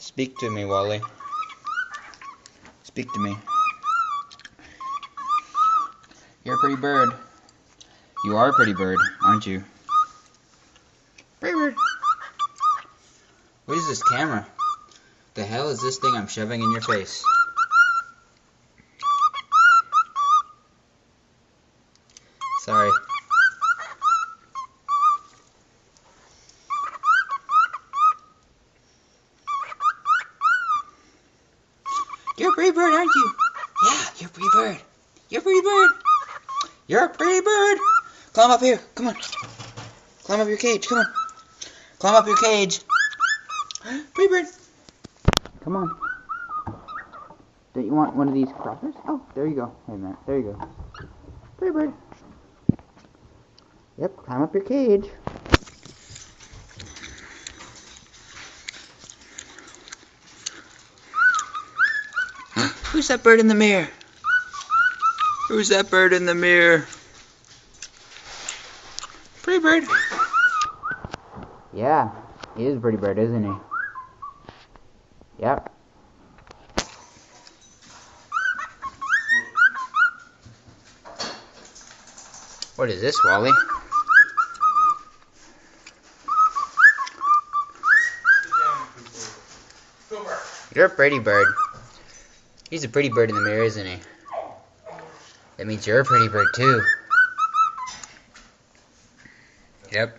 Speak to me, Wally. Speak to me. You're a pretty bird. You are a pretty bird, aren't you? Pretty bird. What is this camera? The hell is this thing I'm shoving in your face? Sorry. You're a pretty bird, aren't you? Yeah, you're a pretty bird. You're a pretty bird. You're a pretty bird. Climb up here. Come on. Climb up your cage. Come on. Climb up your cage. Pretty bird. Come on. Don't you want one of these crackers? Oh, there you go. Wait a minute. There you go. Pretty bird. Yep, climb up your cage. Who's that bird in the mirror? Who's that bird in the mirror? Pretty bird. Yeah, he is a pretty bird, isn't he? Yep. What is this, Wally? You're a pretty bird. He's a pretty bird in the mirror, isn't he? That means you're a pretty bird too. Yep.